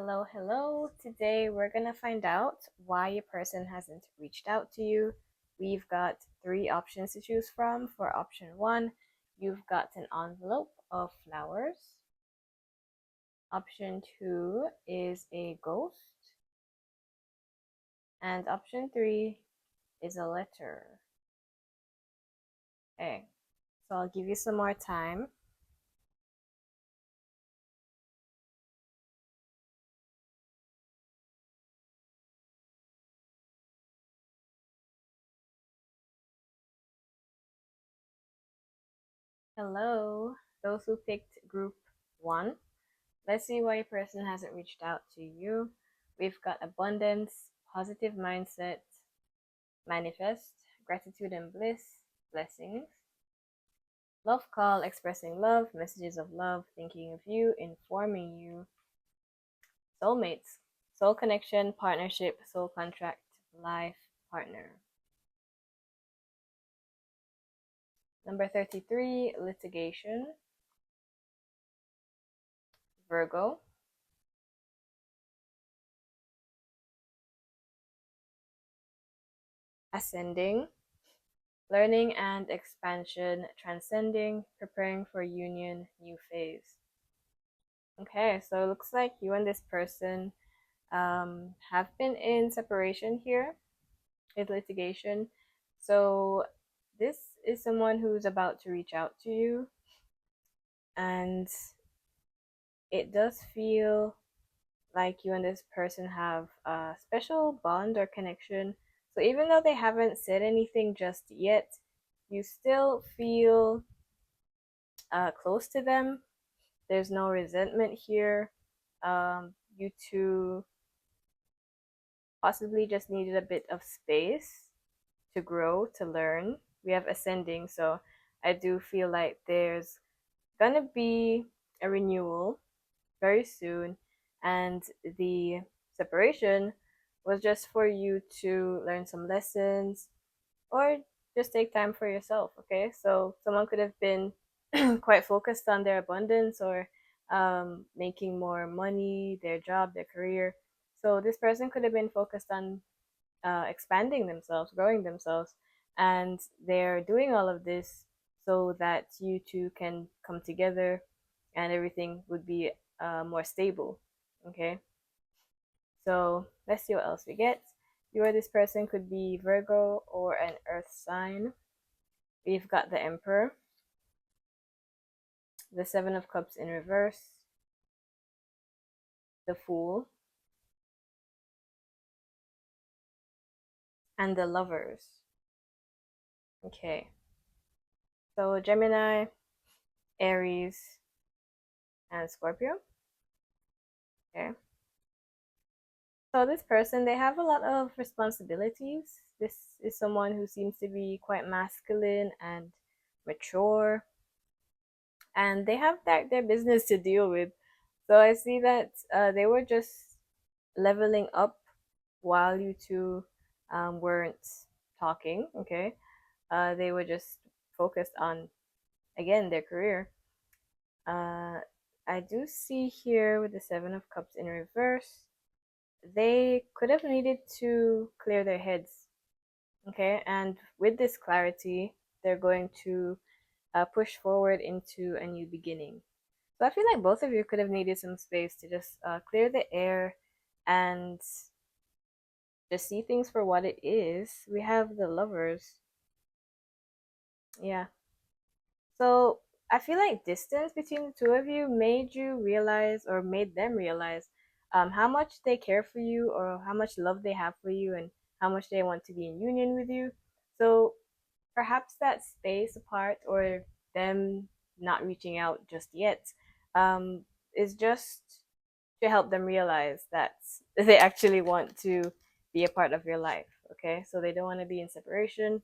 Hello, hello. Today we're going to find out why a person hasn't reached out to you. We've got three options to choose from. For option one, you've got an envelope of flowers. Option two is a ghost. And option three is a letter. Okay, so I'll give you some more time. Hello, those who picked group one. Let's see why a person hasn't reached out to you. We've got abundance, positive mindset, manifest, gratitude and bliss, blessings, love call, expressing love, messages of love, thinking of you, informing you, soulmates, soul connection, partnership, soul contract, life partner. Number 33, litigation, Virgo, ascending, learning and expansion, transcending, preparing for union, new phase. Okay, so it looks like you and this person have been in separation here with litigation. So this is someone who's about to reach out to you, and it does feel like you and this person have a special bond or connection. So even though they haven't said anything just yet, you still feel close to them. There's no resentment here. You two possibly just needed a bit of space to grow, to learn. We have ascending, so I do feel like there's gonna be a renewal very soon, and the separation was just for you to learn some lessons or just take time for yourself. Okay, so someone could have been quite focused on their abundance or making more money, their job, their career. So this person could have been focused on expanding themselves, growing themselves, and they're doing all of this so that you two can come together and everything would be more stable. Okay, so let's see what else we get. You or this person could be Virgo or an earth sign. We've got the Emperor, the Seven of Cups in reverse, the Fool, and the Lovers. Okay, so Gemini, Aries, and Scorpio. Okay, so this person, they have a lot of responsibilities. This is someone who seems to be quite masculine and mature, and they have their business to deal with. So I see that they were just leveling up while you two weren't talking. Okay, they were just focused on, again, their career. Uh, I do see here with the Seven of Cups in reverse, they could have needed to clear their heads. Okay, and with this clarity, they're going to push forward into a new beginning. So I feel like both of you could have needed some space to just clear the air and just see things for what it is. We have the Lovers. Yeah. So I feel like distance between the two of you made you realize, or made them realize, how much they care for you, or how much love they have for you, and how much they want to be in union with you. So perhaps that space apart, or them not reaching out just yet, is just to help them realize that they actually want to be a part of your life. Okay, so they don't want to be in separation.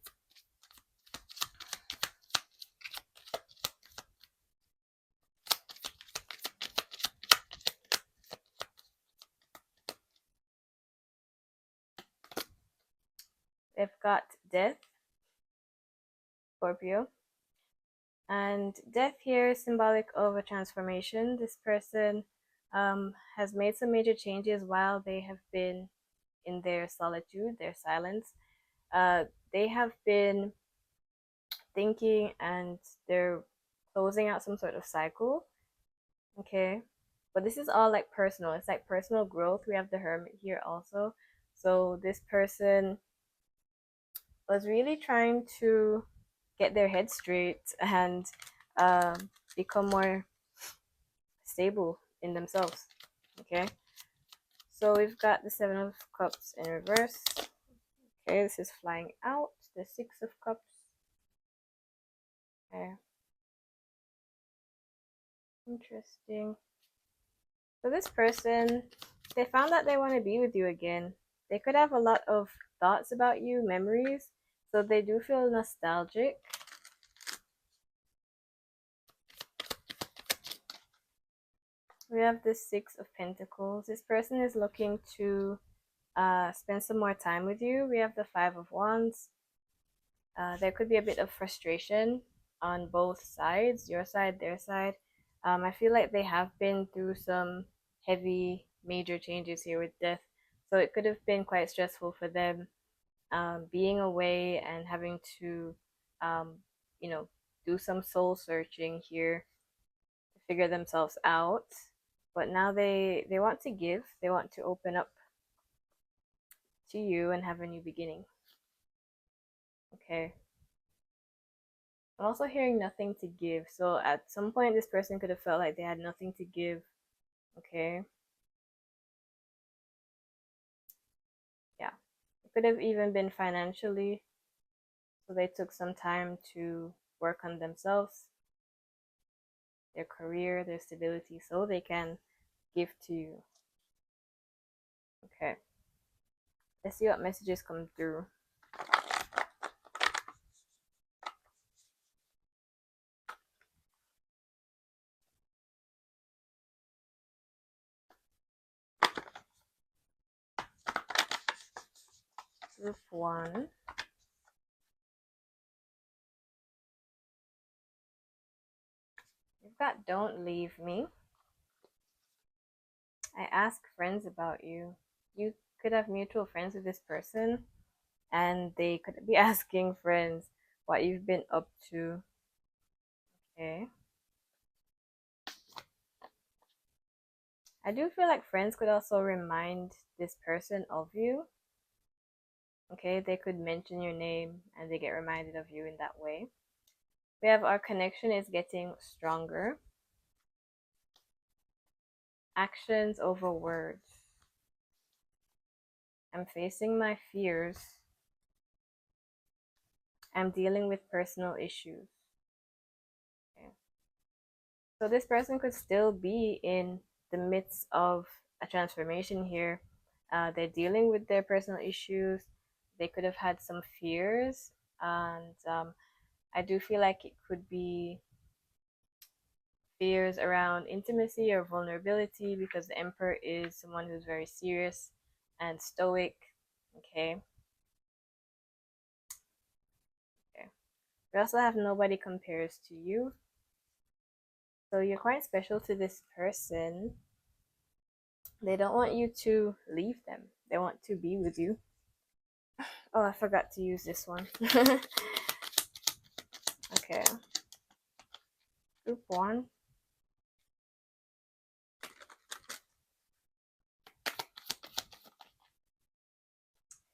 They've got death, Scorpio, and death here is symbolic of a transformation. This person has made some major changes while they have been in their solitude, their silence. Uh, they have been thinking and they're closing out some sort of cycle. Okay. But this is all like personal. It's like personal growth. We have the hermit here also. So this person was really trying to get their head straight and become more stable in themselves. Okay. So we've got the Seven of Cups in reverse. Okay, this is flying out. The Six of Cups. Okay. Interesting. So this person, they found that they want to be with you again. They could have a lot of thoughts about you, memories. So they do feel nostalgic. We have the Six of Pentacles. This person is looking to spend some more time with you. We have the Five of Wands. There could be a bit of frustration on both sides, your side, their side. I feel like they have been through some heavy, major changes here with death. So it could have been quite stressful for them being away and having to, um, you know, do some soul searching here to figure themselves out. But now they want to give, they want to open up to you and have a new beginning. Okay. I'm also hearing nothing to give. So at some point, this person could have felt like they had nothing to give. Okay. Yeah. It could have even been financially. So they took some time to work on themselves, their career, their stability, so they can give to you. Okay. Let's see what messages come through. Group 1. You've got Don't Leave Me. I ask friends about you. You could have mutual friends with this person, and they could be asking friends what you've been up to. Okay. I do feel like friends could also remind this person of you. Okay, they could mention your name and they get reminded of you in that way. We have our connection is getting stronger. Actions over words. I'm facing my fears. I'm dealing with personal issues. Okay. So this person could still be in the midst of a transformation here. They're dealing with their personal issues. They could have had some fears, and I do feel like it could be fears around intimacy or vulnerability because the Emperor is someone who's very serious and stoic. Okay. Okay. We also have nobody compares to you. So you're quite special to this person. They don't want you to leave them. They want to be with you. Oh, I forgot to use this one. Okay. Group 1.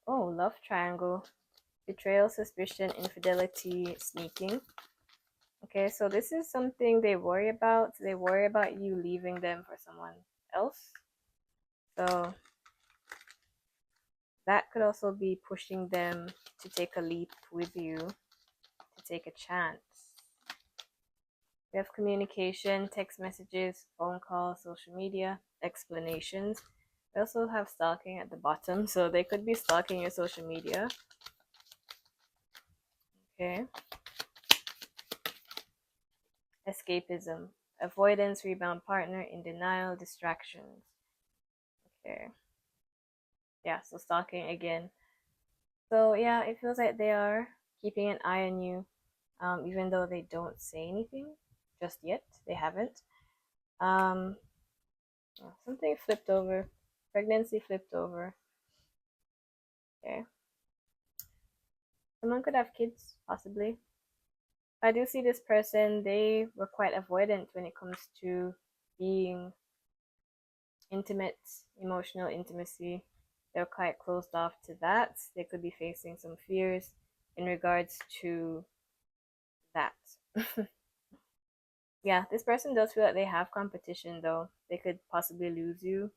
Oh, love triangle. Betrayal, suspicion, infidelity, sneaking. Okay, so this is something they worry about. They worry about you leaving them for someone else. So that could also be pushing them to take a leap with you, to take a chance. We have communication, text messages, phone calls, social media, explanations. We also have stalking at the bottom, so they could be stalking your social media. Okay. Escapism, avoidance, rebound partner, in denial, distractions. Okay. Yeah, so stalking again. So yeah, it feels like they are keeping an eye on you, even though they don't say anything just yet. They haven't. Um, Something flipped over. Pregnancy flipped over. Okay. Someone could have kids, possibly. I do see this person, they were quite avoidant when it comes to being intimate, emotional intimacy. They're quite closed off to that. They could be facing some fears in regards to that. Yeah, this person does feel like they have competition though. They could possibly lose you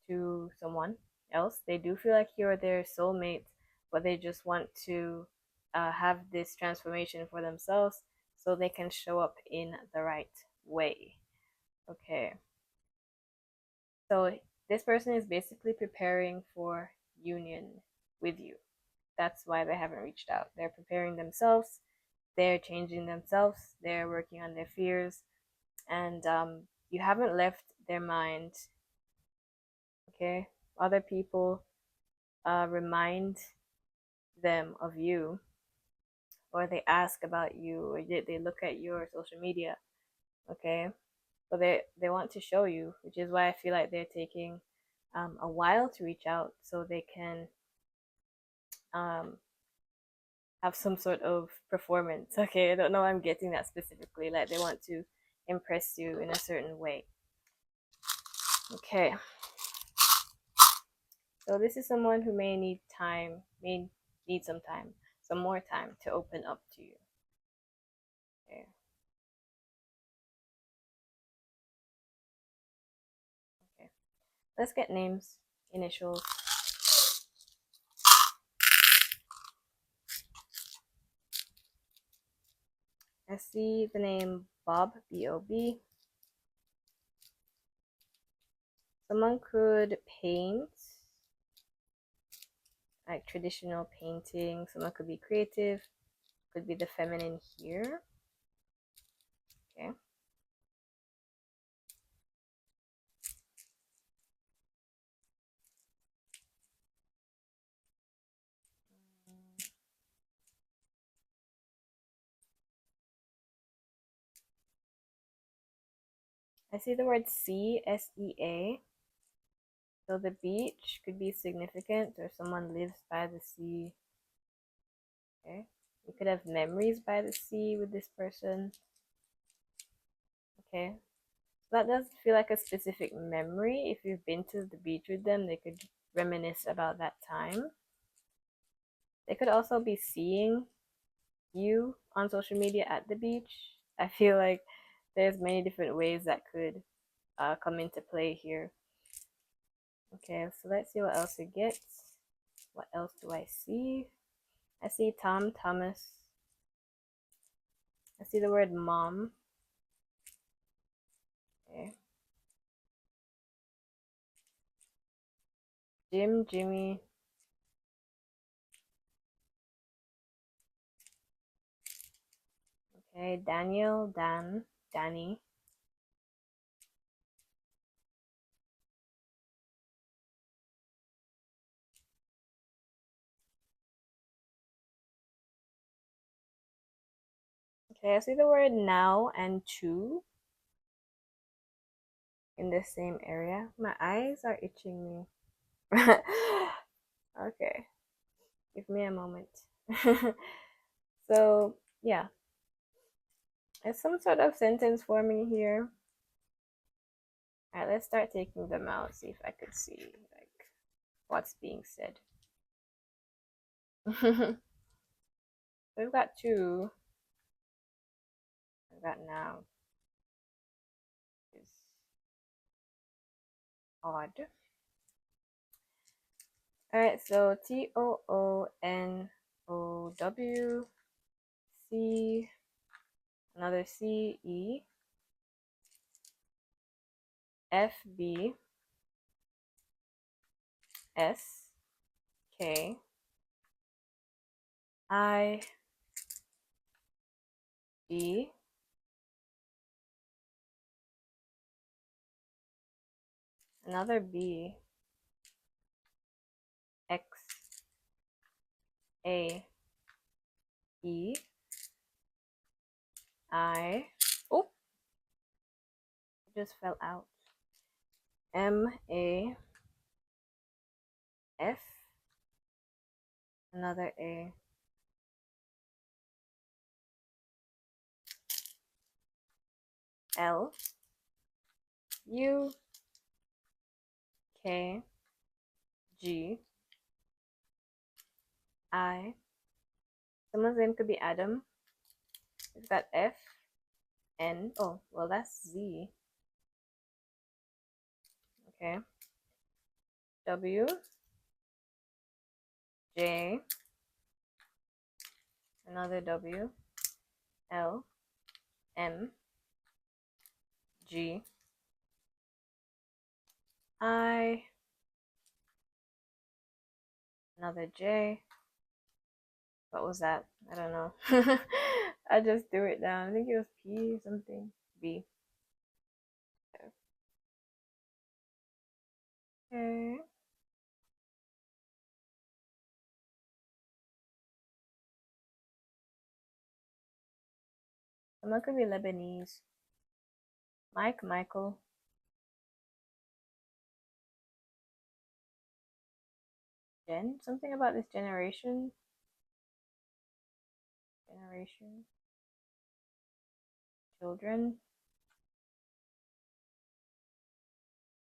to someone else. They do feel like you're their soulmate, but they just want to have this transformation for themselves so they can show up in the right way. Okay, so this person is basically preparing for union with you. That's why they haven't reached out. They're preparing themselves, they're changing themselves, they're working on their fears, and you haven't left their mind. Okay, other people remind them of you, or they ask about you, or they look at your social media. Okay, so they want to show you, which is why I feel like they're taking a while to reach out so they can um, have some sort of performance. Okay, I don't know why I'm getting that specifically. Like they want to impress you in a certain way. Okay, so this is someone who may need time, may need some more time to open up to you. Okay. Okay. Let's get names, initials. I see the name Bob, B-O-B. Someone could paint, like traditional painting. Someone could be creative. Could be the feminine here. Okay. I see the word sea, S-E-A. So the beach could be significant, or someone lives by the sea. Okay. You could have memories by the sea with this person. Okay. So that does feel like a specific memory. If you've been to the beach with them, they could reminisce about that time. They could also be seeing you on social media at the beach. I feel like there's many different ways that could come into play here. Okay, so let's see what else it gets. What else do I see? I see Tom, Thomas. I see the word mom. Okay. Jim, Jimmy. Okay, Daniel, Dan, Danny. Okay, I see the word now and to in the same area. My eyes are itching me. Okay, give me a moment. So, yeah, it's some sort of sentence forming here. All right, let's start taking them out, see if I could see like what's being said. We've got two. We've got now. Is odd. All right, so Toonow, C, another C, E, F, B, S, K, I, D, another B, X, A, E, I. Oh, it just fell out. M-A-F, another A, L, U, K, G, I. Someone's name could be Adam. We've got F, N. Oh, well, that's Z. Okay. W, J, another W, L, M, G, I, another J. What was that? I don't know. I just threw it down. I think it was P or something. B. Okay. Someone could be Lebanese. Mike, Michael. Jen? Something about this generation. Generation. Children.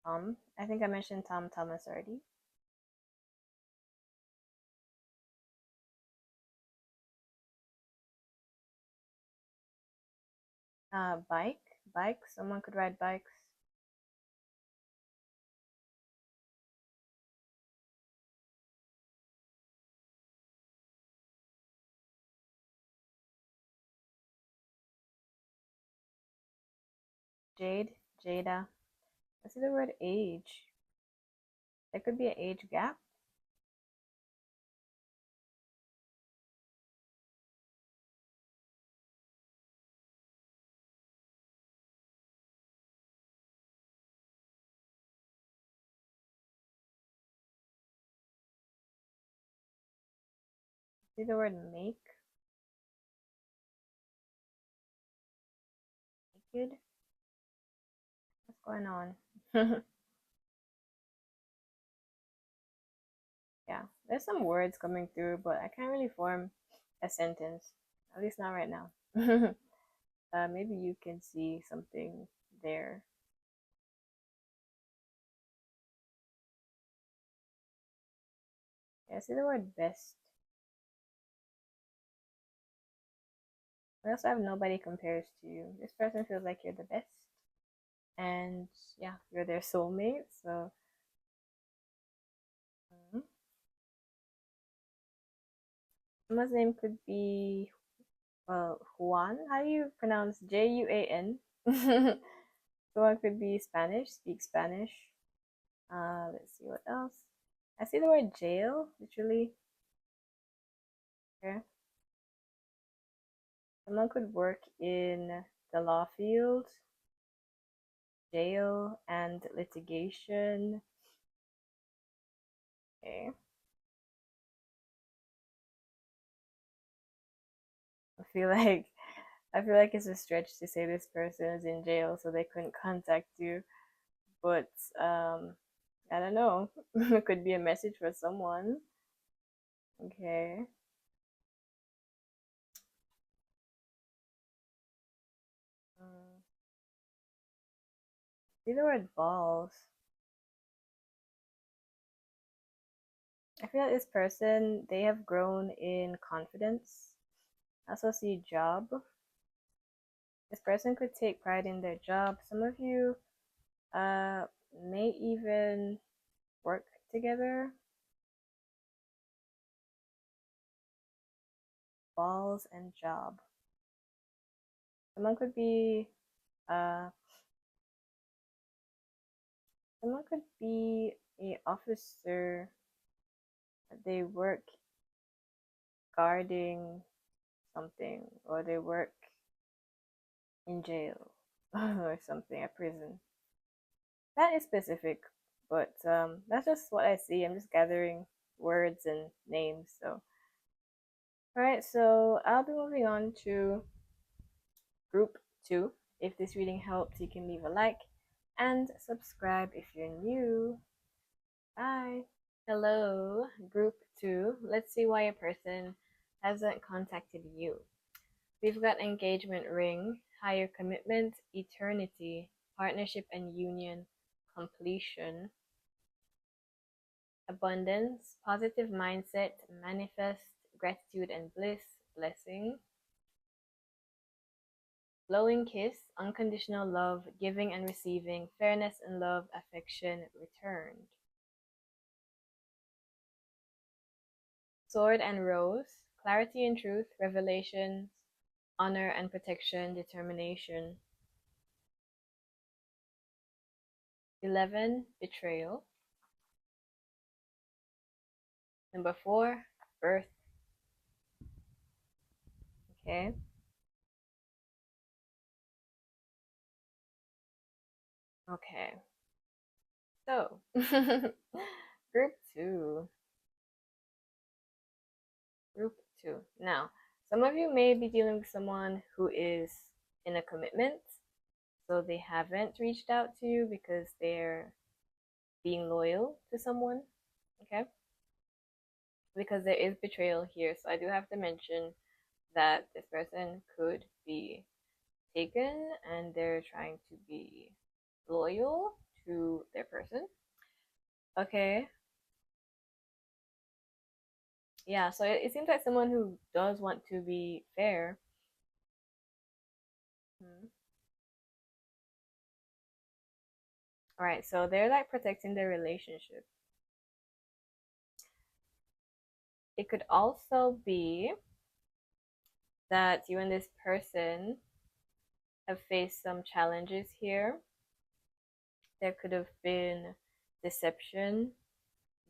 Tom. I think I mentioned Tom Thomas already. Bike. Bikes. Someone could ride bikes. Jade. Jada. I see the word age. There could be an age gap. See the word make. Naked. What's going on? Yeah, there's some words coming through, but I can't really form a sentence. At least not right now. Maybe you can see something there. Yeah, see the word best. I also have nobody compares to you. This person feels like you're the best. And yeah, you're their soulmate. So, someone's name could be, well, Juan. How do you pronounce Juan? Someone could be Spanish, speak Spanish. Let's see what else. I see the word jail, literally. Okay. Someone could work in the law field, jail, and litigation. Okay. I feel like I feel like it's a stretch to say this person is in jail so they couldn't contact you. But I don't know. It could be a message for someone. Okay. Um, see the word balls. I feel like this person, they have grown in confidence. I also see job. This person could take pride in their job. Some of you uh, may even work together. Balls and job. Someone could be uh, someone could be a officer. They work guarding something, or they work in jail or something, a prison. That is specific, but that's just what I see. I'm just gathering words and names. So, all right. So I'll be moving on to group two. If this reading helped, you can leave a like and subscribe if you're new. Bye. Hello, group 2. Let's see why a person hasn't contacted you. We've got engagement ring, higher commitment, eternity, partnership and union, completion, abundance, positive mindset, manifest, gratitude and bliss, blessing, blowing kiss, unconditional love, giving and receiving, fairness and love, affection, returned. Sword and rose, clarity and truth, revelations, honor and protection, determination. 11, betrayal. Number 4, birth. Okay. Okay. So, group 2. Group 2. Now, some of you may be dealing with someone who is in a commitment, so they haven't reached out to you because they're being loyal to someone. Okay. Because there is betrayal here, so I do have to mention that this person could be taken and they're trying to be loyal to their person. Okay. Yeah, so it seems like someone who does want to be fair. All right, so they're like protecting their relationship. It could also be that you and this person have faced some challenges here. There could have been deception,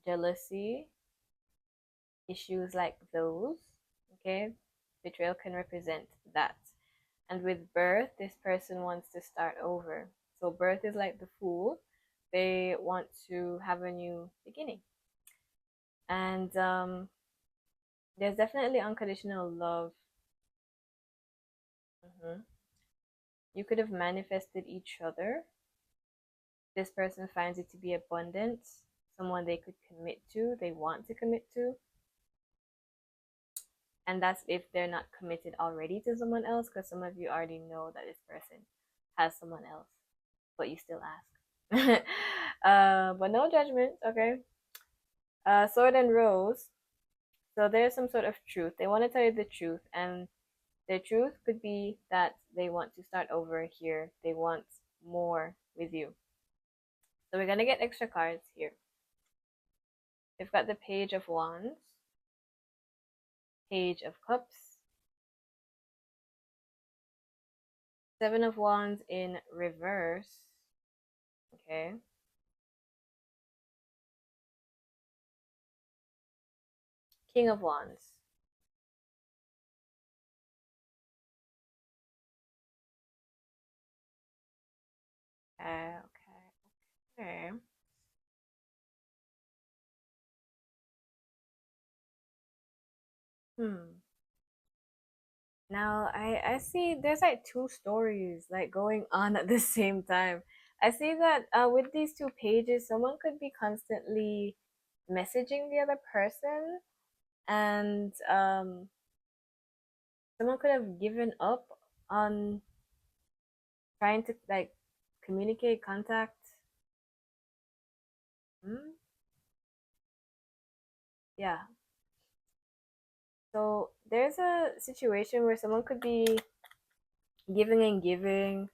jealousy, issues like those. Okay, betrayal can represent that. And with birth, this person wants to start over. So birth is like the fool. They want to have a new beginning. And there's definitely unconditional love. You could have manifested each other. This person finds it to be abundant, someone they could commit to, they want to commit to. And that's if they're not committed already to someone else, because some of you already know that this person has someone else, but you still ask. But no judgment, okay? Sword and rose. So there's some sort of truth. They want to tell you the truth, and the truth could be that they want to start over here. They want more with you. So we're going to get extra cards here. We've got the Page of Wands, Page of Cups, Seven of Wands in reverse. Okay. King of Wands. Okay. Okay. Now I see there's like two stories like going on at the same time. I see that with these two pages, someone could be constantly messaging the other person, and someone could have given up on trying to like communicate, contact. Hmm? Yeah. So there's a situation where someone could be giving and giving,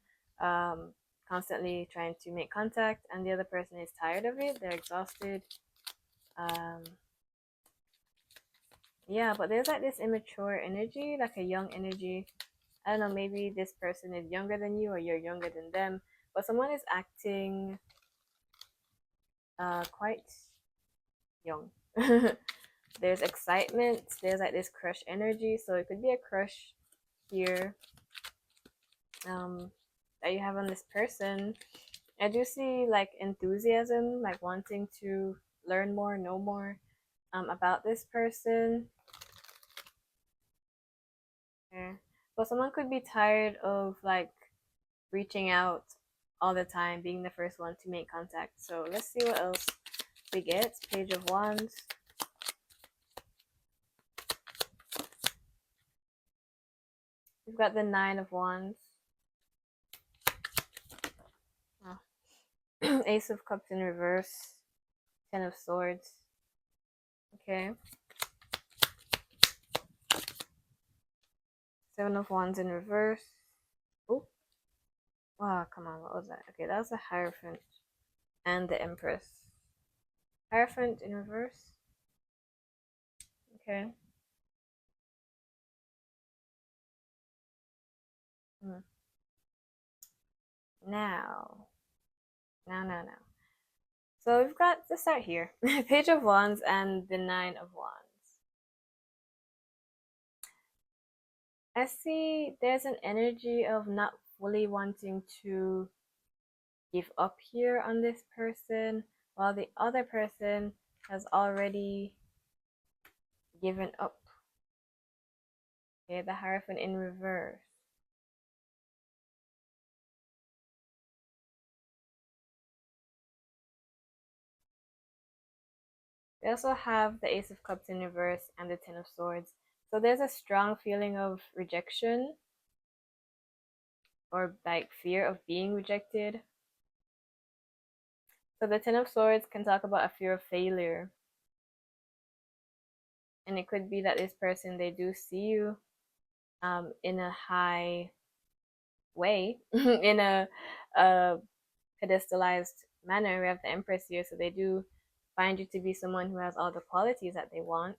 constantly trying to make contact, and the other person is tired of it. They're exhausted. Um, yeah, but there's like this immature energy, like a young energy. I don't know, maybe this person is younger than you or you're younger than them, but someone is acting quite young. There's excitement, there's like this crush energy, so it could be a crush here that you have on this person. I do see like enthusiasm, like wanting to learn more, know more about this person. Okay. But someone could be tired of like reaching out all the time, being the first one to make contact. So let's see what else we get. Page of Wands. We've got the Nine of Wands. Oh. Ace of Cups in reverse. Ten of Swords. Okay. Seven of Wands in reverse. Oh. Wow, come on, what was that? Okay, that was a Hierophant. And the Empress. Hierophant in reverse. Okay. Hmm. Now. Now. So we've got to start here. Page of Wands and the Nine of Wands. I see there's an energy of not fully wanting to give up here on this person, while the other person has already given up. Okay, the Hierophant in reverse. We also have the Ace of Cups in reverse and the Ten of Swords. So there's a strong feeling of rejection or like fear of being rejected. So the Ten of Swords can talk about a fear of failure. And it could be that this person, they do see you in a high way, in a pedestalized manner. We have the Empress here, so they do find you to be someone who has all the qualities that they want,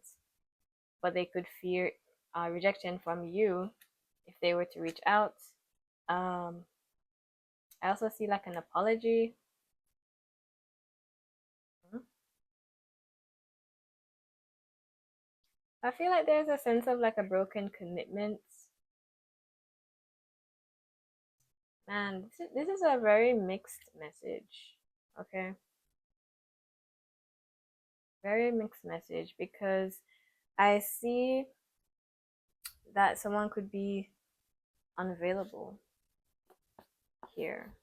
but they could fear rejection from you if they were to reach out. I also see like an apology. I feel like there's a sense of like a broken commitment. Man, this is a very mixed message. Okay. Very mixed message, because I see that someone could be unavailable here.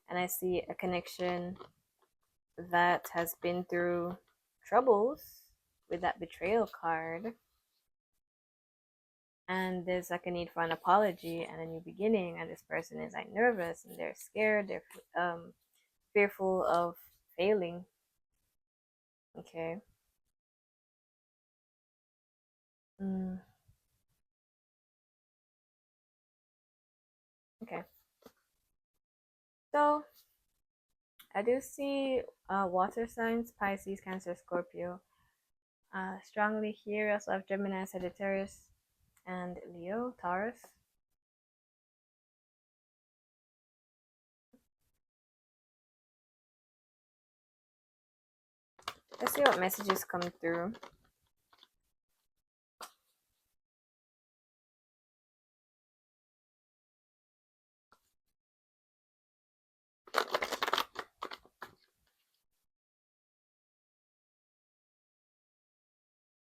And I see a connection that has been through troubles with that betrayal card. And there's like a need for an apology and a new beginning. And this person is like nervous and they're scared. They're fearful of failing. Okay. Okay. So I do see water signs: Pisces, Cancer, Scorpio. Strongly here. We also have Gemini, Sagittarius, and Leo, Taurus. Let's see what messages come through.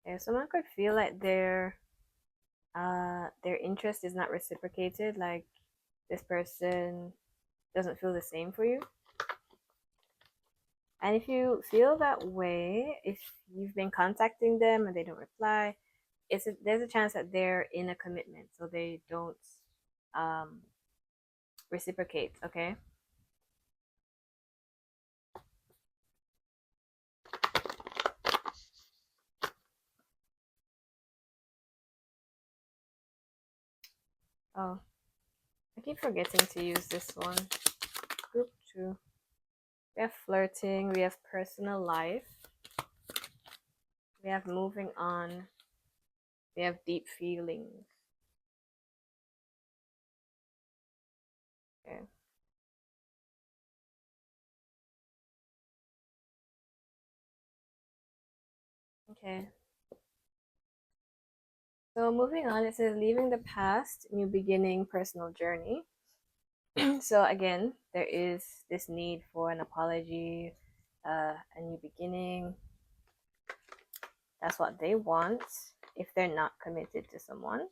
Okay, someone could feel like their interest is not reciprocated, like this person doesn't feel the same for you. And if you feel that way, if you've been contacting them and they don't reply, there's a chance that they're in a commitment, so they don't reciprocate. Okay. Oh, I keep forgetting to use this one. Group 2. We have flirting, we have personal life, we have moving on, we have deep feelings. Okay. Okay. So moving on, it says leaving the past, new beginning, personal journey. So again, there is this need for an apology, a new beginning. That's what they want if they're not committed to someone.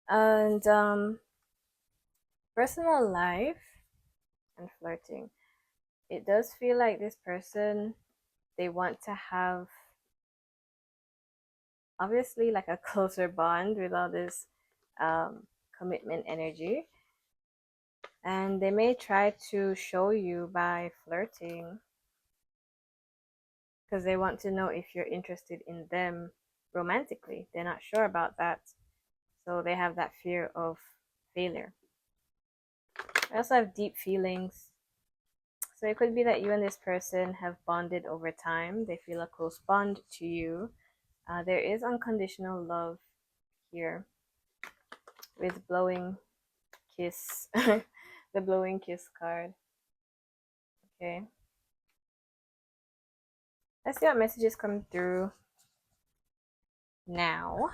And personal life, and flirting. It does feel like this person, they want to have obviously like a closer bond with all this commitment energy. And they may try to show you by flirting because they want to know if you're interested in them romantically. They're not sure about that. So they have that fear of failure. I also have deep feelings. So it could be that you and this person have bonded over time. They feel a close bond to you. There is unconditional love here with blowing kiss, the blowing kiss card. Okay. Let's see what messages come through now.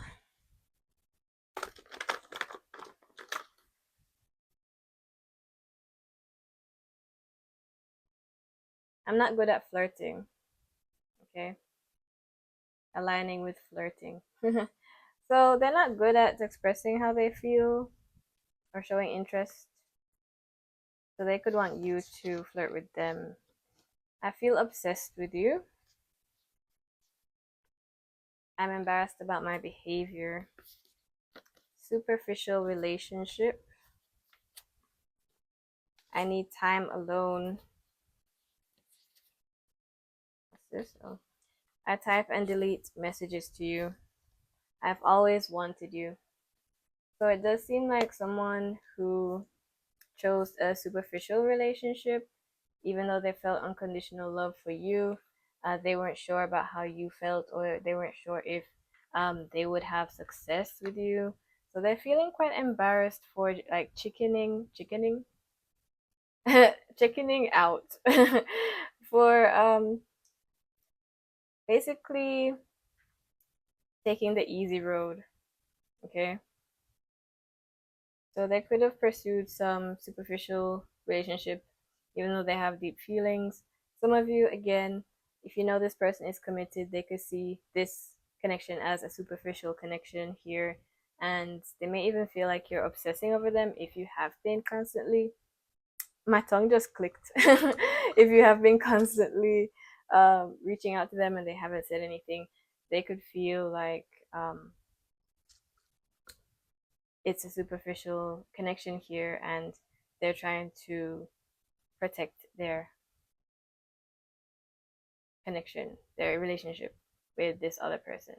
I'm not good at flirting. Okay. Aligning with flirting. So they're not good at expressing how they feel or showing interest. So they could want you to flirt with them. I feel obsessed with you. I'm embarrassed about my behavior. Superficial relationship. I need time alone. What's this? Oh. I type and delete messages to you. I've always wanted you. So it does seem like someone who chose a superficial relationship, even though they felt unconditional love for you. They weren't sure about how you felt, or they weren't sure if they would have success with you. So they're feeling quite embarrassed for like chickening out for basically taking the easy road. Okay. So they could have pursued some superficial relationship, even though they have deep feelings. Some of you, again, if you know this person is committed, they could see this connection as a superficial connection here. And they may even feel like you're obsessing over them if you have been constantly. My tongue just clicked. If you have been constantly reaching out to them and they haven't said anything, they could feel like it's a superficial connection here and they're trying to protect their connection, their relationship with this other person.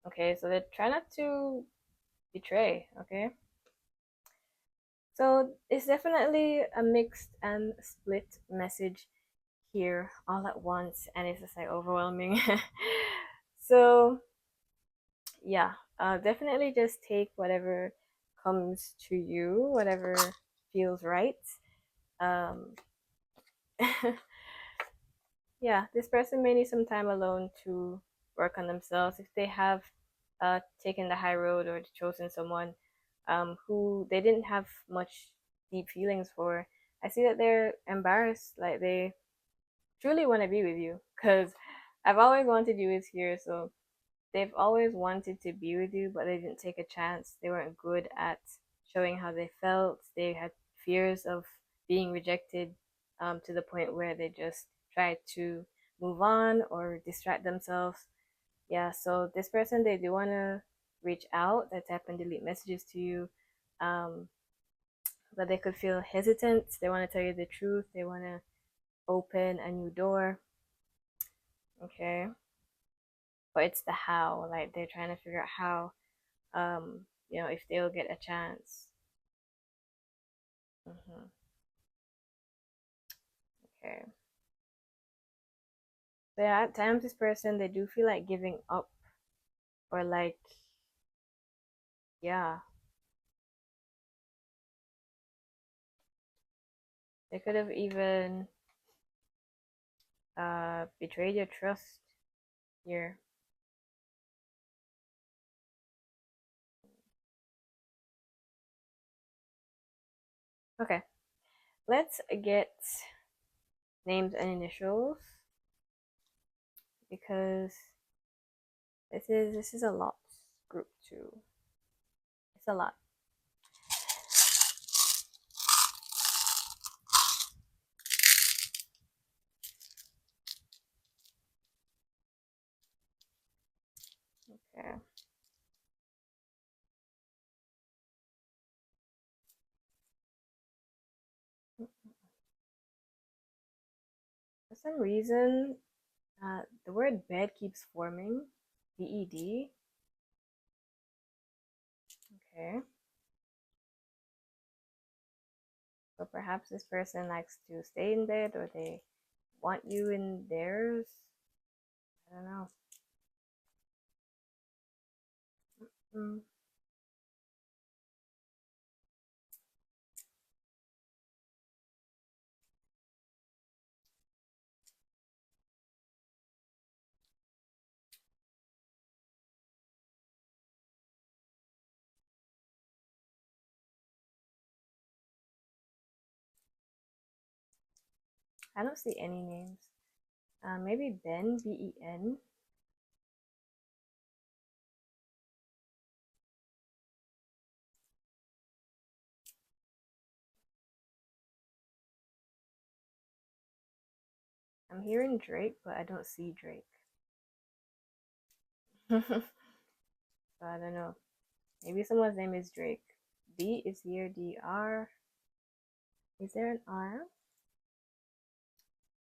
Okay, so they try not to betray. Okay, so it's definitely a mixed and split message here all at once, and it's just like overwhelming. So yeah, definitely just take whatever comes to you, whatever feels right. um Yeah, this person may need some time alone to work on themselves if they have taken the high road or chosen someone who they didn't have much deep feelings for. I see that they're embarrassed, like they truly want to be with you because I've always wanted you is here. So they've always wanted to be with you, but they didn't take a chance. They weren't good at showing how they felt. They had fears of being rejected to the point where they just tried to move on or distract themselves. Yeah, so this person, they do want to reach out, they type and delete messages to you, um, but they could feel hesitant. They want to tell you the truth. They want to open a new door. Okay. But it's the how, like they're trying to figure out how if they'll get a chance. Okay. So yeah, at times this person, they do feel like giving up, or like, yeah, they could have even betrayed your trust here. Okay, let's get names and initials because this is a lot. Group 2, it's a lot. Okay. For some reason, the word bed keeps forming. BED. Okay. So perhaps this person likes to stay in bed or they want you in theirs. I don't know. Mm. I don't see any names. Maybe Ben, Ben. I'm hearing Drake, but I don't see Drake. So I don't know. Maybe someone's name is Drake. D is here, DR. Is there an R?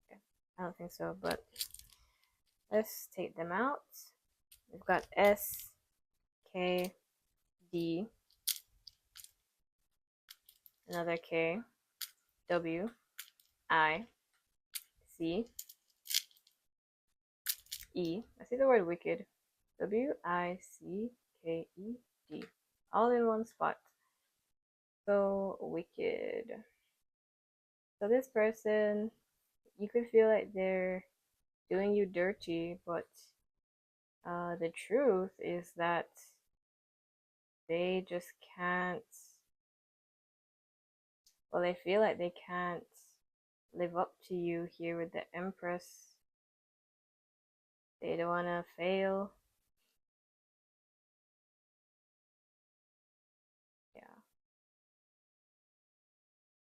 Okay. I don't think so, but let's take them out. We've got S, K, D, another K, W, I, C, E. I see the word wicked. WICKED. All in one spot. So wicked. So this person, you could feel like they're doing you dirty, but the truth is that they just can't, well, they feel like they can't live up to you here with the Empress. They don't want to fail. Yeah.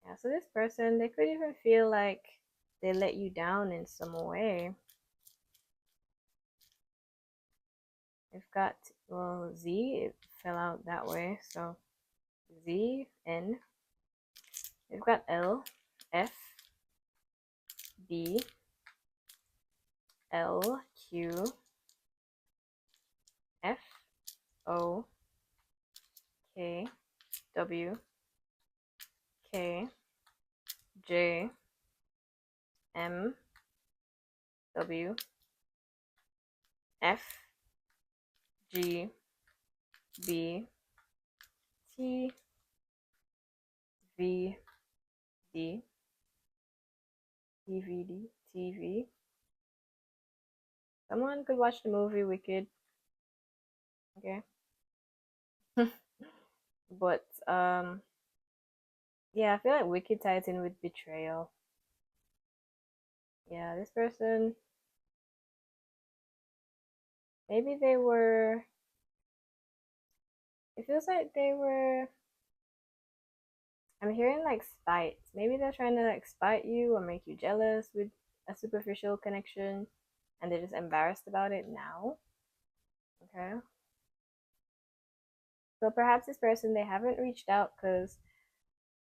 Yeah, so this person, they could even feel like they let you down in some way. We've got, well, Z, it fell out that way, so Z, N. We've got L, F, B, L, Q, F, O, K, W, K, J, M, W, F, G, B, T, V, D, TVD, TV. Someone could watch the movie Wicked. Okay. But yeah, I feel like Wicked ties in with betrayal. Yeah, this person, maybe they were, it feels like they were, I'm hearing like spite. Maybe they're trying to like spite you or make you jealous with a superficial connection and they're just embarrassed about it now. Okay. So perhaps this person, they haven't reached out because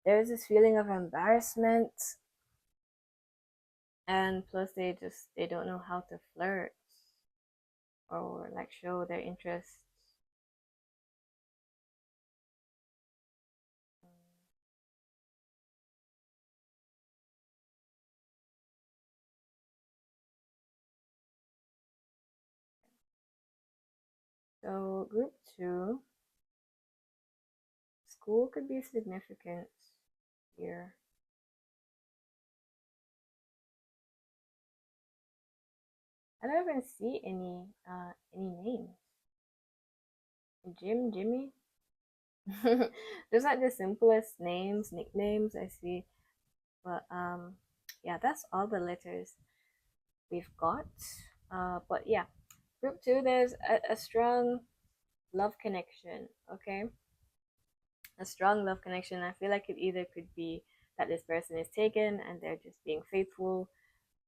there's this feeling of embarrassment and plus they don't know how to flirt or like show their interest. So group two, school could be significant here. I don't even see any names. Jim, Jimmy. Just like the simplest names, nicknames I see. But yeah, that's all the letters we've got. But yeah, group two, there's a strong love connection. Okay, a strong love connection. I feel like it either could be that this person is taken and they're just being faithful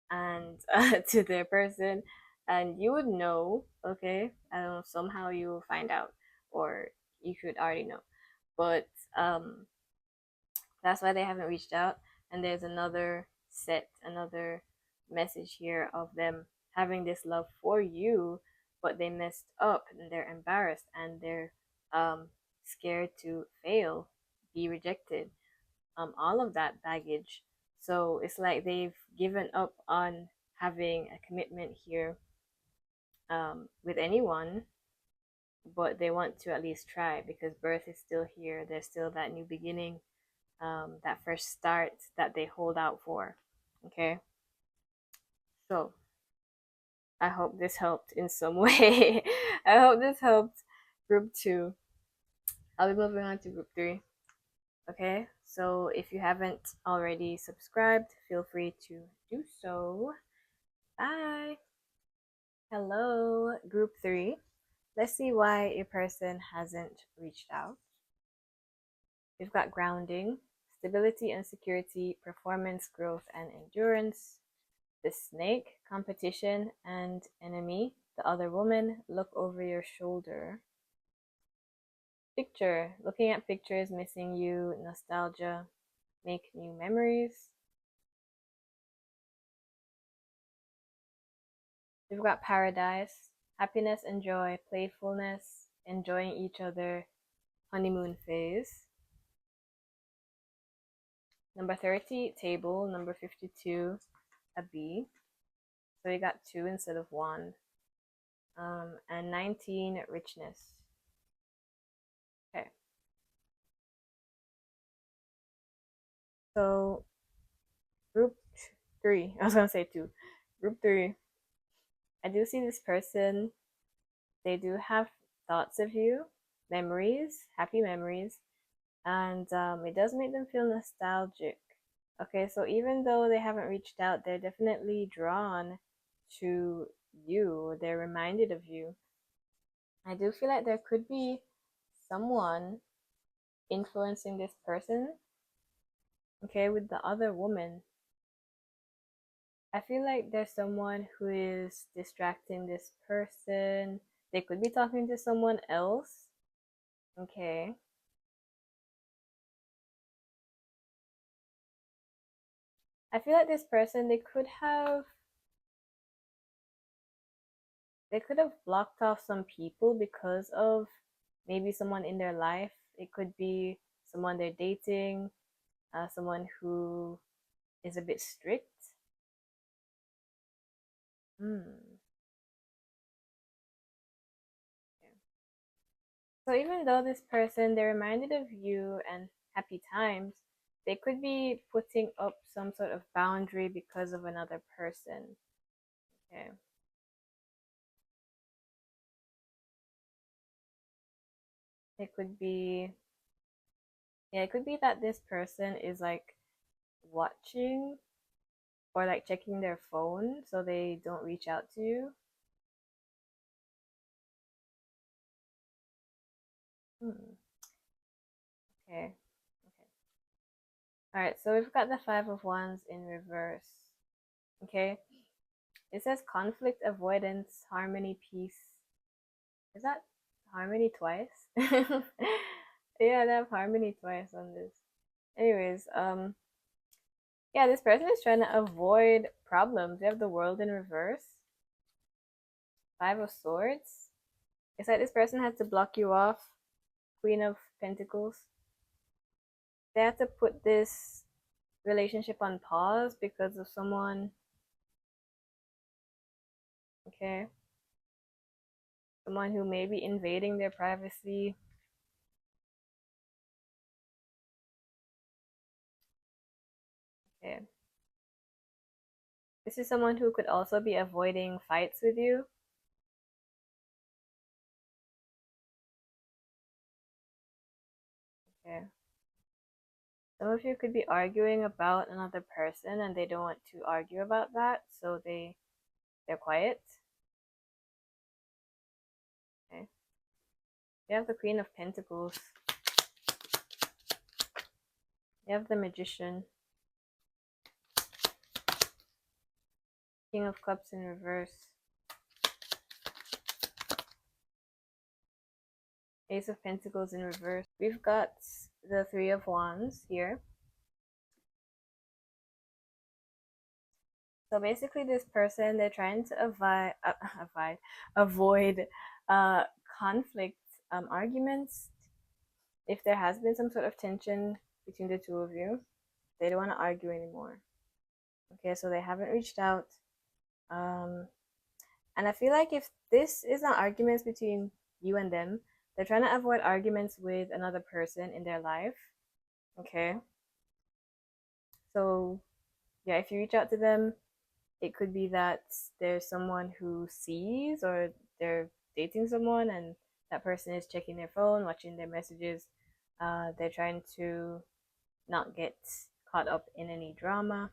and to their person, and you would know, okay? I don't know, somehow you will find out, or you could already know. But that's why they haven't reached out. And there's another message here of them having this love for you, but they messed up and they're embarrassed and they're scared to fail, be rejected, all of that baggage. So it's like they've given up on having a commitment here with anyone, but they want to at least try because birth is still here. There's still that new beginning, that first start that they hold out for. Okay, so I hope this helped in some way. I hope this helped group two. I'll be moving on to group three. Okay, so if you haven't already subscribed, feel free to do so. Bye. Hello, group three. Let's see why a person hasn't reached out. We've got grounding, stability and security, performance, growth, and endurance. The snake, competition and enemy. The other woman, look over your shoulder. Picture, looking at pictures, missing you, nostalgia, make new memories. We've got paradise, happiness and joy, playfulness, enjoying each other, honeymoon phase. Number 30, table. Number 52, a bee. So we got 2 instead of 1. And 19, richness. Okay. So group 3, I was gonna say 2. Group 3, I do see this person. They do have thoughts of you, memories, happy memories, and it does make them feel nostalgic. Okay, so even though they haven't reached out, they're definitely drawn to you. They're reminded of you. I do feel like there could be someone influencing this person, okay, with the other woman. I feel like there's someone who is distracting this person. They could be talking to someone else, okay. I feel like this person, they could have blocked off some people because of maybe someone in their life. It could be someone they're dating, someone who is a bit strict. Hmm. So even though this person, they're reminded of you and happy times, they could be putting up some sort of boundary because of another person. Okay. It could be, yeah, it could be that this person is like watching or like checking their phone so they don't reach out to you. Hmm. Okay. Okay. All right. So we've got the Five of Wands in reverse. Okay. It says conflict avoidance, harmony, peace. Is that harmony twice? Yeah, they have harmony twice on this. Anyways, yeah, this person is trying to avoid problems. They have the world in reverse. Five of Swords. It's like this person has to block you off. Queen of Pentacles. They have to put this relationship on pause because of someone. Okay. Someone who may be invading their privacy. Okay. This is someone who could also be avoiding fights with you. Okay. Some of you could be arguing about another person and they don't want to argue about that, so they're quiet. Okay. You have the Queen of Pentacles. You have the Magician. King of Cups in reverse. Ace of Pentacles in reverse. We've got the Three of Wands here. So basically, this person, they're trying to avoid conflict, arguments. If there has been some sort of tension between the two of you, they don't want to argue anymore. Okay, so they haven't reached out. And I feel like if this is not arguments between you and them, they're trying to avoid arguments with another person in their life. Okay. So, yeah, if you reach out to them, it could be that there's someone who sees, or they're dating someone and that person is checking their phone, watching their messages. They're trying to not get caught up in any drama.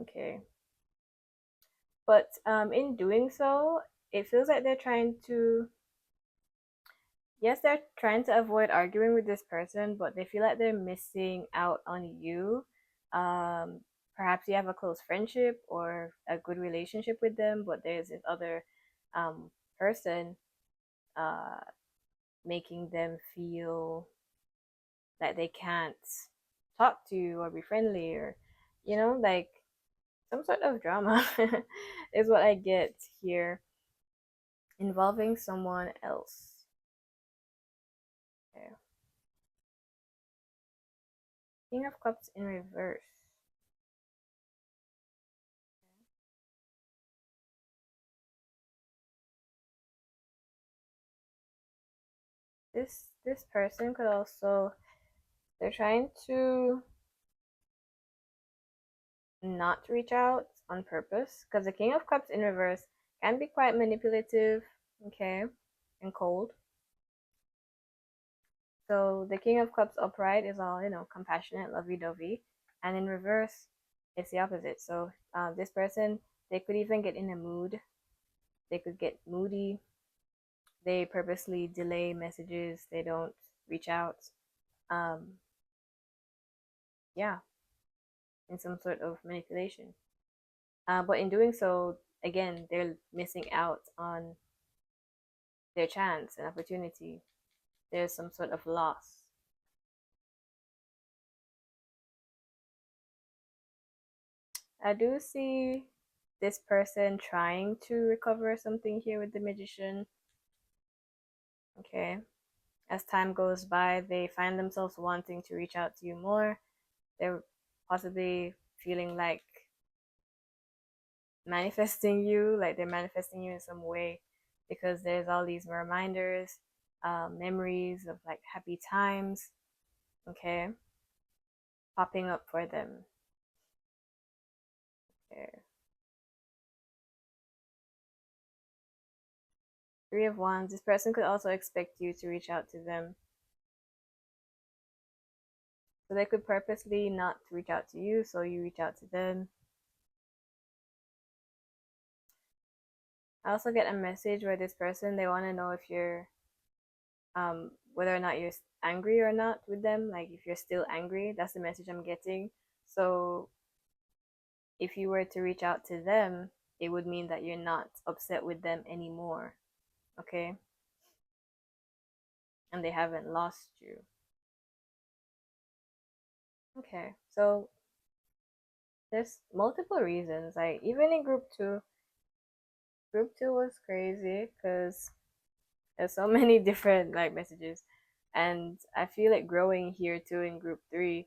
Okay. But in doing so, it feels like they're trying to, yes, they're trying to avoid arguing with this person, but they feel like they're missing out on you. Um, Perhaps you have a close friendship or a good relationship with them, but there's this other person uh, making them feel that they can't talk to you or be friendly, or, like some sort of drama is what I get here involving someone else. Okay. King of Cups in reverse. This person could also, they're trying to not reach out on purpose, because the King of Cups in reverse can be quite manipulative, okay, and cold. So the King of Cups upright is all, compassionate, lovey-dovey, and in reverse, it's the opposite. So this person, they could even get in a mood. They could get moody. They purposely delay messages. They don't reach out. Um, yeah, in some sort of manipulation. But in doing so, again, they're missing out on their chance and opportunity. There's some sort of loss. I do see this person trying to recover something here with the Magician. Okay. As time goes by, they find themselves wanting to reach out to you more. They're possibly feeling like they're manifesting you in some way, because there's all these reminders, memories of like happy times, okay, popping up for them. Okay. Three of Wands. This person could also expect you to reach out to them. So they could purposely not reach out to you, so you reach out to them. I also get a message where this person, they want to know if you're, whether or not you're angry or not with them. Like if you're still angry, that's the message I'm getting. So if you were to reach out to them, it would mean that you're not upset with them anymore. Okay? And they haven't lost you. Okay, so there's multiple reasons. Like even in group two was crazy because there's so many different like messages, and I feel it growing here too in group three,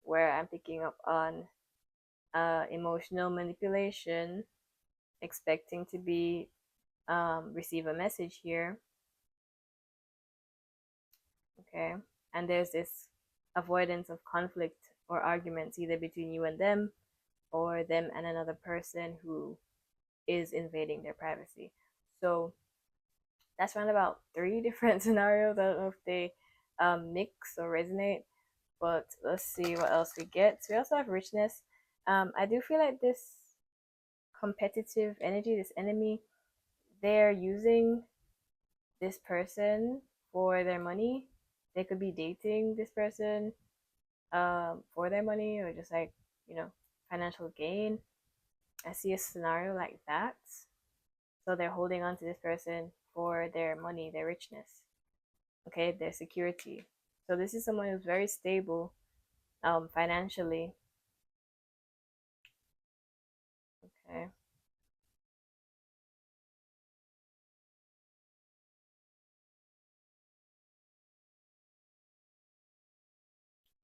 where I'm picking up on emotional manipulation, expecting to be receive a message here. Okay, and there's this avoidance of conflict or arguments either between you and them, or them and another person who is invading their privacy. So that's around about three different scenarios. I don't know if they mix or resonate, but let's see what else we get. So we also have richness. I do feel like this competitive energy, this enemy, they're using this person for their money. They could be dating this person for their money, or just like, financial gain. I see a scenario like that. So they're holding on to this person for their money, their richness, okay, their security. So this is someone who's very stable financially. Okay.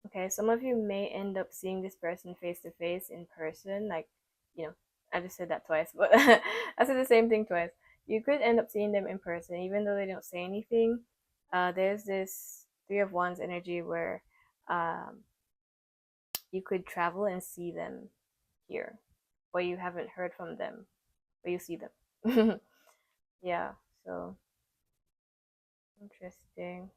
Okay, some of you may end up seeing this person face to face in person. Like, you know, I just said that twice, but I said the same thing twice. You could end up seeing them in person, even though they don't say anything. There's this Three of Wands energy where um, you could travel and see them here, but you haven't heard from them, but you see them. Yeah, so interesting.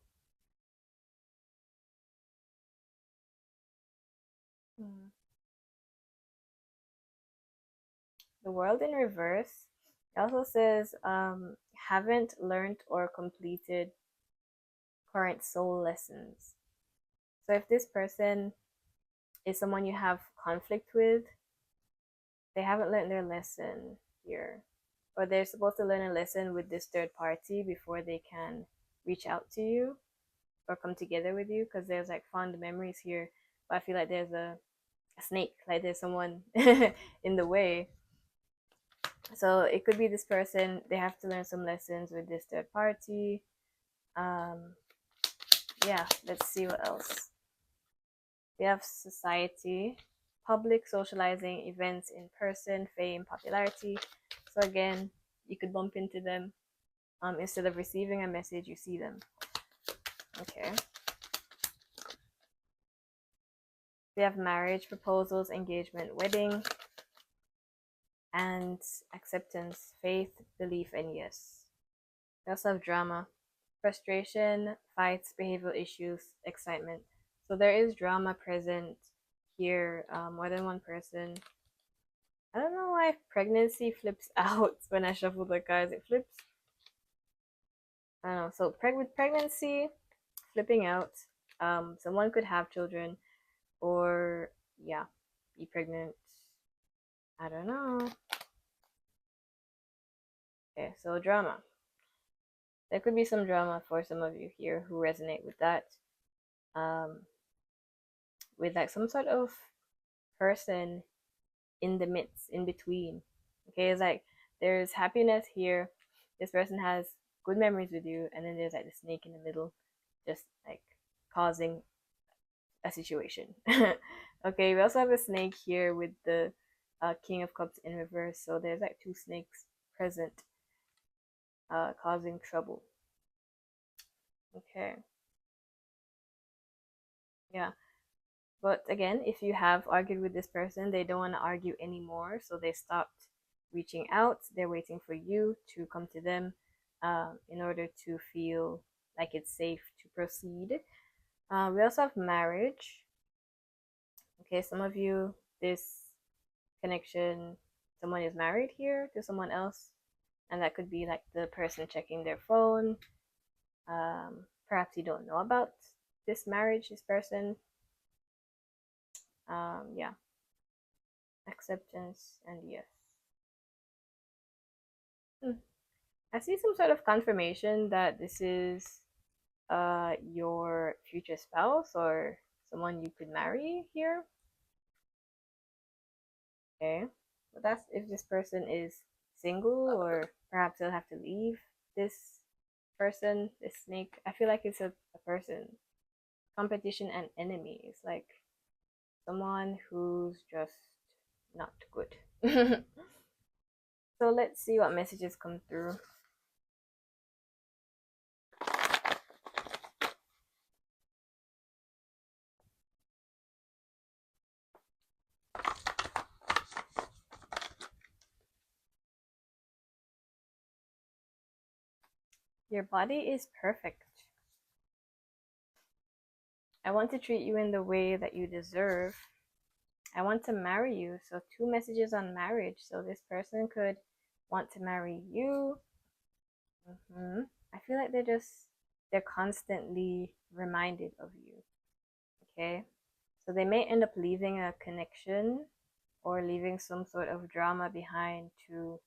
Hmm. The World in Reverse. It also says haven't learned or completed current soul lessons. So if this person is someone you have conflict with, they haven't learned their lesson here. Or they're supposed to learn a lesson with this third party before they can reach out to you or come together with you, because there's like fond memories here. But I feel like there's a snake, like there's someone in the way. So it could be this person, they have to learn some lessons with this third party. Um, yeah, let's see what else. We have society, public socializing, events in person, fame, popularity. So again, you could bump into them. Instead of receiving a message, you see them. Okay. We have marriage, proposals, engagement, wedding, and acceptance, faith, belief, and yes. We also have drama, frustration, fights, behavioral issues, excitement. So there is drama present here, more than one person. I don't know why pregnancy flips out when I shuffle the cards. It flips. I don't know. So with pregnancy flipping out, someone could have children or yeah, be pregnant. I don't know. Okay, so drama. There could be some drama for some of you here who resonate with that. Um, with like some sort of person in the midst, in between. Okay, it's like there's happiness here. This person has good memories with you, and then there's like the snake in the middle, just like causing a situation. Okay, we also have a snake here with the King of Cups in reverse. So there's like two snakes present, causing trouble. Okay, yeah. But again, if you have argued with this person, they don't want to argue anymore, so they stopped reaching out. They're waiting for you to come to them in order to feel like it's safe to proceed. We also have marriage. Okay, some of you, this connection, someone is married here to someone else, and that could be like the person checking their phone. Perhaps you don't know about this marriage, this person. Yeah, acceptance and yes. Hmm. I see some sort of confirmation that this is your future spouse or someone you could marry here. Okay. But that's if this person is single, or perhaps they'll have to leave this person, this snake. I feel like it's a person. Competition and enemy. It's like someone who's just not good. So let's see what messages come through. Your body is perfect. I want to treat you in the way that you deserve. I want to marry you. So two messages on marriage. So this person could want to marry you. I feel like they're constantly reminded of you. Okay. So they may end up leaving a connection or leaving some sort of drama behind to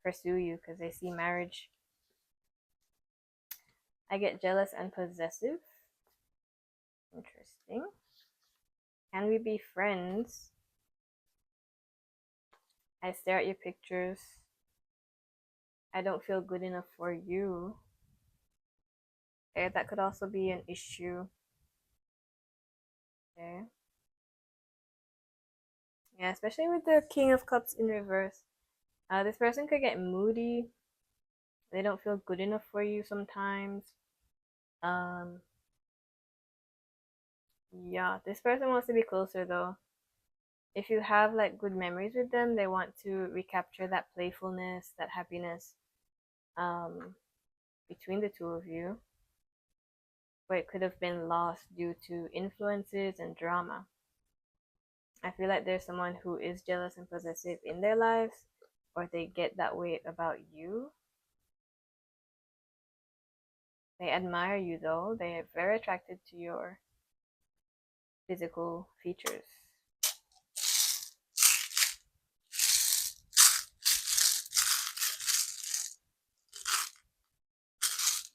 pursue you because they see marriage I get jealous and possessive. Interesting. Can we be friends? I stare at your pictures. I don't feel good enough for you. Okay, that could also be an issue. Okay. Yeah, especially with the King of Cups in reverse. This person could get moody. They don't feel good enough for you sometimes. Um, yeah, this person wants to be closer though. If you have like good memories with them, they want to recapture that playfulness, that happiness, um, between the two of you, but it could have been lost due to influences and drama. I feel like there's someone who is jealous and possessive in their lives, or they get that way about you. They admire you though, they're very attracted to your physical features.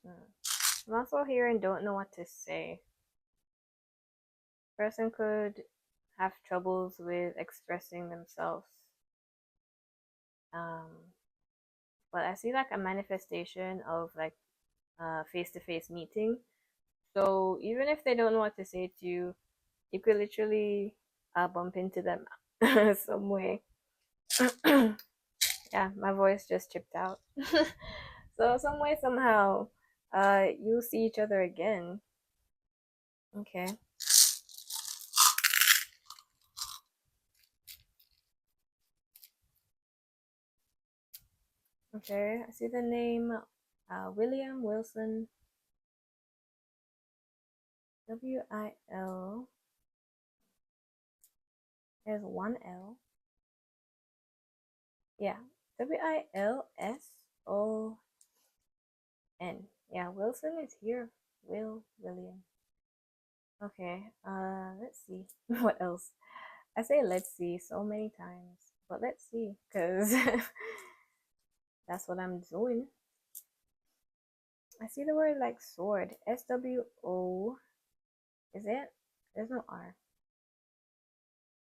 Hmm. I'm also here and don't know what to say. Person could have troubles with expressing themselves. Um, but I see like a manifestation of like a face-to-face meeting. So even if they don't know what to say to you, you could literally bump into them some way. Yeah, my voice just chipped out. So some way somehow, you'll see each other again. Okay. Okay, I see the name William Wilson. W-I-L. There's one L. Yeah, Wilson. Yeah, Wilson is here. William. Okay, let's see. What else? I say let's see so many times, but let's see, because that's what I'm doing. I see the word like sword. SWO. Is it? There's no R.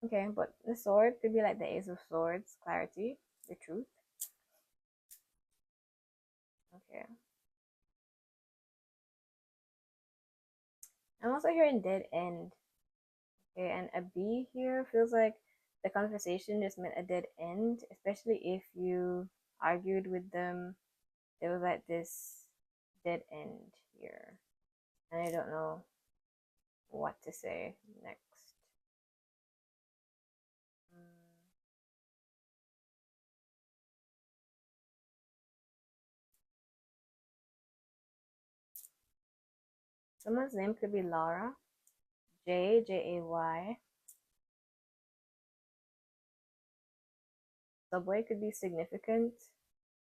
Okay, but the sword could be like the Ace of Swords, clarity, the truth. Okay. I'm also hearing dead end. Okay, and a B here feels like the conversation just meant a dead end, especially if you argued with them. There was like this dead end here. And I don't know what to say next. Mm, Someone's name could be Lara. Jay. Subway could be significant.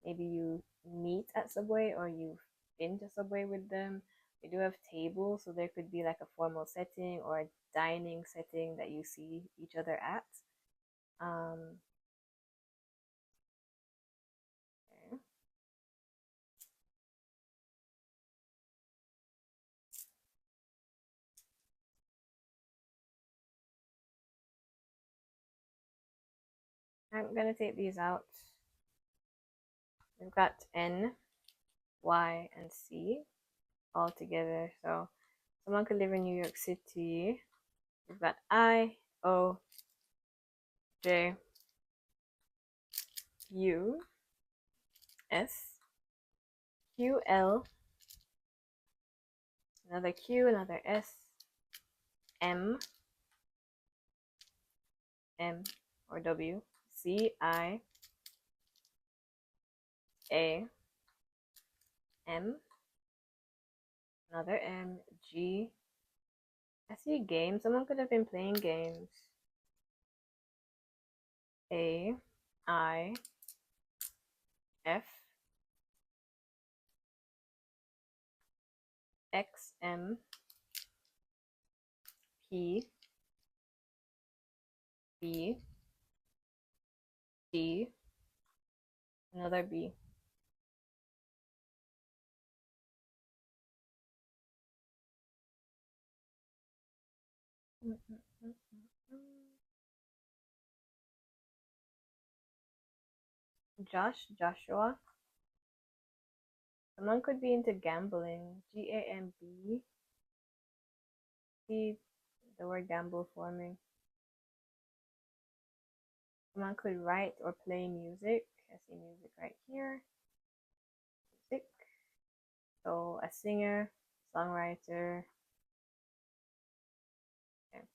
Maybe you meet at Subway or you've been to Subway with them. They do have tables, so there could be like a formal setting or a dining setting that you see each other at. Um, okay. I'm gonna take these out. We've got N, Y, and C all together. So someone could live in New York City. We've got I, O, J, U, S, Q, L, another Q, another S, M, M or W, C, I, A, M, another M, G. I see games. Someone could have been playing games. A, I, F, X, M, P, B, D, another B. Joshua. Someone could be into gambling. Gamb. See the word gamble forming. Someone could write or play music. I see music right here. Music. So a singer, songwriter. Okay.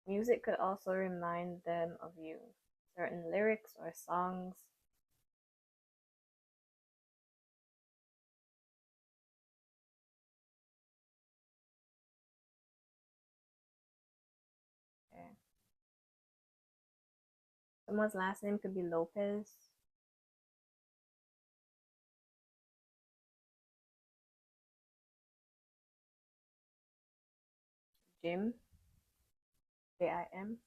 Music could also remind them of you. Certain lyrics or songs. Okay. Someone's last name could be Lopez. Jim. Jim.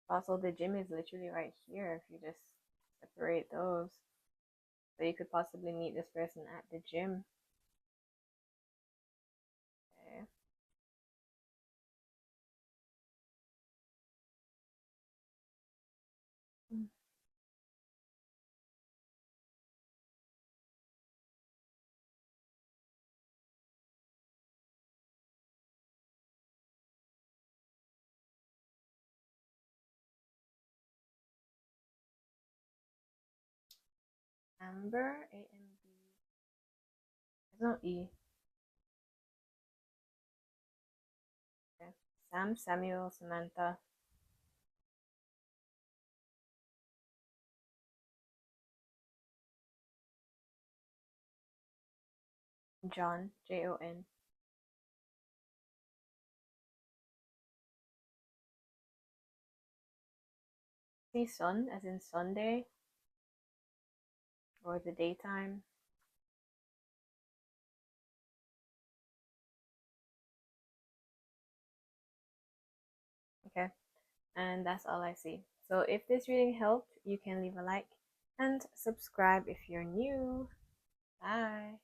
Also, the gym is literally right here if you just separate those. So you could possibly meet this person at the gym. Okay. Amber, A-M-B. There's no E. Okay. Sam, Samuel, Samantha. John, Jon. See sun as in Sunday or the daytime. Okay, and that's all I see. So if this reading helped, you can leave a like and subscribe if you're new. Bye.